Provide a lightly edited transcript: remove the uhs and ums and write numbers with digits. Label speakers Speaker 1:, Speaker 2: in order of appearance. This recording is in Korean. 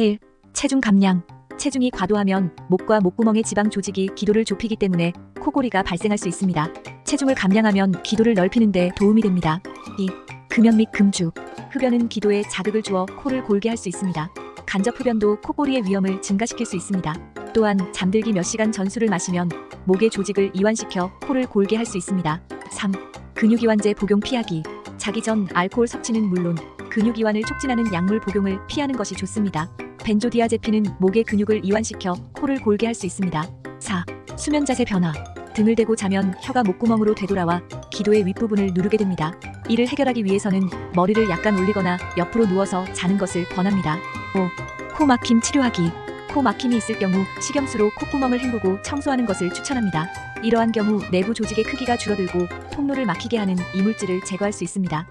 Speaker 1: 1. 체중 감량. 체중이 과도하면 목과 목구멍의 지방 조직이 기도를 좁히기 때문에 코골이가 발생할 수 있습니다. 체중을 감량하면 기도를 넓히는 데 도움이 됩니다. 2. 금연 및 금주. 흡연은 기도에 자극을 주어 코를 골게 할 수 있습니다. 간접 흡연도 코골이의 위험을 증가시킬 수 있습니다. 또한 잠들기 몇 시간 전 술을 마시면 목의 조직을 이완시켜 코를 골게 할 수 있습니다. 3. 근육이완제 복용 피하기. 자기 전 알코올 섭취는 물론 근육이완을 촉진하는 약물 복용을 피하는 것이 좋습니다. 벤조디아제핀은 목의 근육을 이완시켜 코를 골게 할 수 있습니다. 4. 수면 자세 변화. 등을 대고 자면 혀가 목구멍으로 되돌아와 기도의 윗부분을 누르게 됩니다. 이를 해결하기 위해서는 머리를 약간 올리거나 옆으로 누워서 자는 것을 권합니다. 5. 코 막힘 치료하기. 코 막힘이 있을 경우 식염수로 콧구멍을 헹구고 청소하는 것을 추천합니다. 이러한 경우 내부 조직의 크기가 줄어들고 통로를 막히게 하는 이물질을 제거할 수 있습니다.